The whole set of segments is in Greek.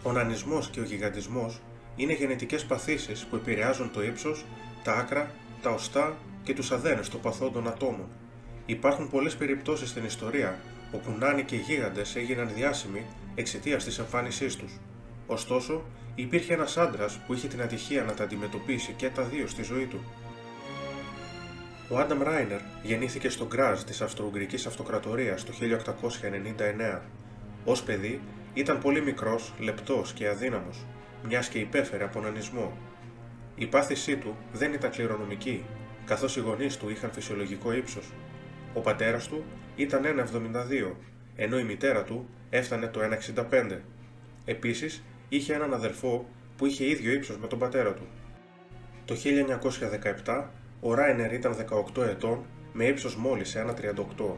Ο νανισμός και ο γιγαντισμός είναι γενετικές παθήσεις που επηρεάζουν το ύψος, τα άκρα, τα οστά και τους αδένες των παθόντων ατόμων. Υπάρχουν πολλές περιπτώσεις στην ιστορία όπου νάνοι και γίγαντες έγιναν διάσημοι εξαιτίας της εμφάνισής τους. Ωστόσο, υπήρχε ένας άντρας που είχε την ατυχία να τα αντιμετωπίσει και τα δύο στη ζωή του. Ο Άνταμ Ράινερ γεννήθηκε στο Γκράζ της Αυστρο-Ουγγρικής Αυτοκρατορίας το 1899. Ως παιδί ήταν πολύ μικρός, λεπτός και αδύναμος, μιας και υπέφερε από νανισμό. Η πάθησή του δεν ήταν κληρονομική, καθώς οι γονείς του είχαν φυσιολογικό ύψος. Ο πατέρας του ήταν 1,72, ενώ η μητέρα του έφτανε το 1,65. Επίσης, είχε έναν αδελφό που είχε ίδιο ύψος με τον πατέρα του. Το 1917, ο Ράινερ ήταν 18 ετών με ύψος μόλις 1,38.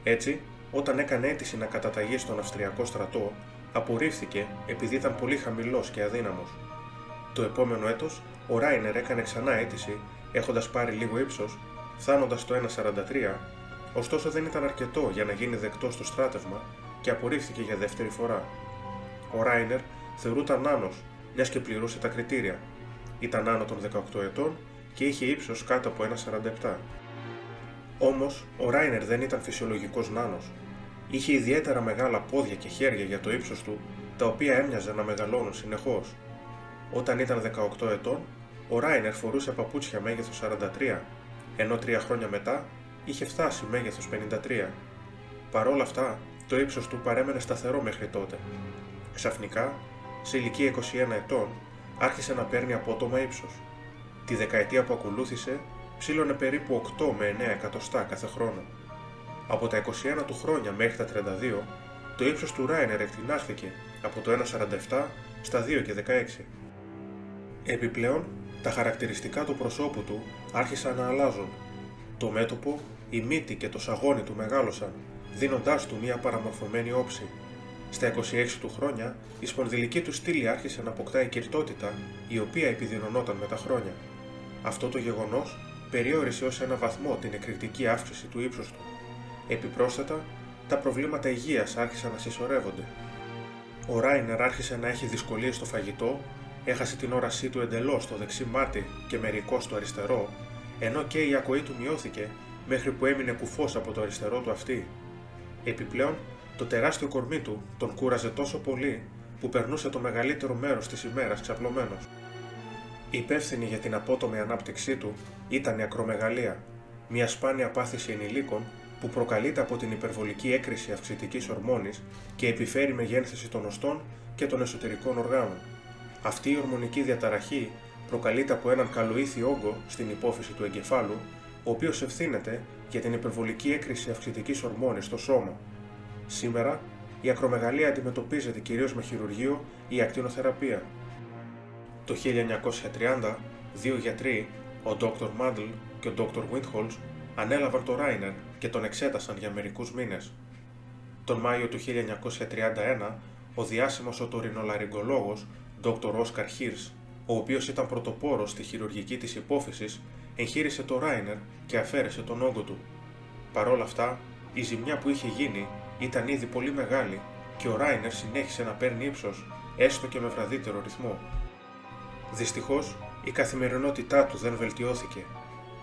Έτσι, όταν έκανε αίτηση να καταταγεί στον Αυστριακό στρατό, απορρίφθηκε επειδή ήταν πολύ χαμηλός και αδύναμος. Το επόμενο έτος, ο Ράινερ έκανε ξανά αίτηση, έχοντας πάρει λίγο ύψος, φτάνοντας στο 1,43, ωστόσο δεν ήταν αρκετό για να γίνει δεκτός στο στράτευμα και απορρίφθηκε για δεύτερη φορά. Ο Ράινερ θεωρούταν νάνος, μιας και πληρούσε τα κριτήρια. Ήταν άνω των 18 ετών και είχε ύψος κάτω από 1,47. Όμως, ο Ράινερ δεν ήταν φυσιολογικός νάνος. Είχε ιδιαίτερα μεγάλα πόδια και χέρια για το ύψος του, τα οποία έμοιαζαν να μεγαλώνουν συνεχώς. Όταν ήταν 18 ετών, ο Ράινερ φορούσε παπούτσια μέγεθος 43, ενώ 3 χρόνια μετά είχε φτάσει μέγεθος 53. Παρόλα αυτά, το ύψος του παρέμενε σταθερό μέχρι τότε. Ξαφνικά, σε ηλικία 21 ετών, άρχισε να παίρνει απότομα ύψος. Τη δεκαετία που ακολούθησε, ψήλωνε περίπου 8 με 9 εκατοστά κάθε χρόνο. Από τα 21 του χρόνια μέχρι τα 32, το ύψος του Ράινερ εκτινάχθηκε από το 1,47 στα 2,16. Επιπλέον, τα χαρακτηριστικά του προσώπου του άρχισαν να αλλάζουν. Το μέτωπο, η μύτη και το σαγόνι του μεγάλωσαν, δίνοντάς του μια παραμορφωμένη όψη. Στα 26 του χρόνια, η σπονδυλική του στήλη άρχισε να αποκτάει κυρτότητα, η οποία επιδεινωνόταν με τα χρόνια. Αυτό το γεγονός περιόρισε ως ένα βαθμό την εκρηκτική αύξηση του ύψους του. Επιπρόσθετα, τα προβλήματα υγείας άρχισαν να συσσωρεύονται. Ο Ράινερ άρχισε να έχει δυσκολίες στο φαγητό, έχασε την όρασή του εντελώς στο δεξί μάτι και μερικώς στο αριστερό, ενώ και η ακοή του μειώθηκε μέχρι που έμεινε κουφός από το αριστερό του αυτί. Επιπλέον, το τεράστιο κορμί του τον κούραζε τόσο πολύ που περνούσε το μεγαλύτερο μέρος της ημέρας ξαπλωμένος. Υπεύθυνη για την απότομη ανάπτυξή του ήταν η ακρομεγαλία, μια σπάνια πάθηση ενηλίκων που προκαλείται από την υπερβολική έκρηση αυξητικής ορμόνης και επιφέρει μεγένθηση των οστών και των εσωτερικών οργάνων. Αυτή η ορμονική διαταραχή προκαλείται από έναν καλοήθη όγκο στην υπόφυση του εγκεφάλου, ο οποίος ευθύνεται για την υπερβολική έκρηση αυξητικής ορμόνης στο σώμα. Σήμερα, η ακρομεγαλία αντιμετωπίζεται κυρίως με χειρουργείο ή ακτινοθεραπεία. Το 1930, δύο γιατροί, ο Dr. Mandl και ο Dr. Windholz, ανέλαβαν το Ράινερ και τον εξέτασαν για μερικούς μήνες. Τον Μάιο του 1931, ο διάσημος οτορινολαρυγκολόγος Dr. Oskar Hirsch, ο οποίος ήταν πρωτοπόρος στη χειρουργική της υπόφυσης, εγχείρησε το Ράινερ και αφαίρεσε τον όγκο του. Παρόλα αυτά, η ζημιά που είχε γίνει ήταν ήδη πολύ μεγάλη και ο Ράινερ συνέχισε να παίρνει ύψος, έστω και με βραδύτερο ρυθμό. Δυστυχώς, η καθημερινότητά του δεν βελτιώθηκε.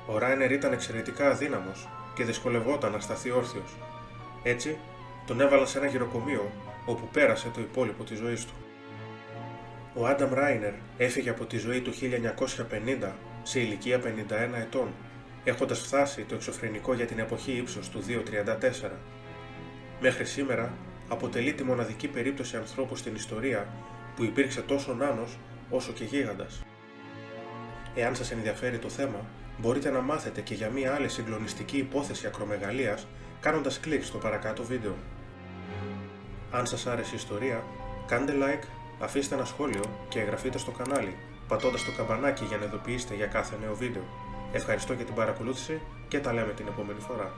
Ο Ράινερ ήταν εξαιρετικά αδύναμος και δυσκολευόταν να σταθεί όρθιος. Έτσι, τον έβαλαν σε ένα γυροκομείο όπου πέρασε το υπόλοιπο της ζωής του. Ο Άνταμ Ράινερ έφυγε από τη ζωή του 1950 σε ηλικία 51 ετών, έχοντας φτάσει το εξωφρενικό για την εποχή ύψος του 2,34. Μέχρι σήμερα αποτελεί τη μοναδική περίπτωση ανθρώπου στην ιστορία που υπήρξε τόσο νάνος όσο και γίγαντας. Εάν σας ενδιαφέρει το θέμα, μπορείτε να μάθετε και για μία άλλη συγκλονιστική υπόθεση ακρομεγαλίας κάνοντας κλικ στο παρακάτω βίντεο. Αν σας άρεσε η ιστορία, κάντε like, αφήστε ένα σχόλιο και εγγραφείτε στο κανάλι, πατώντας το καμπανάκι για να ειδοποιήσετε για κάθε νέο βίντεο. Ευχαριστώ για την παρακολούθηση και τα λέμε την επόμενη φορά.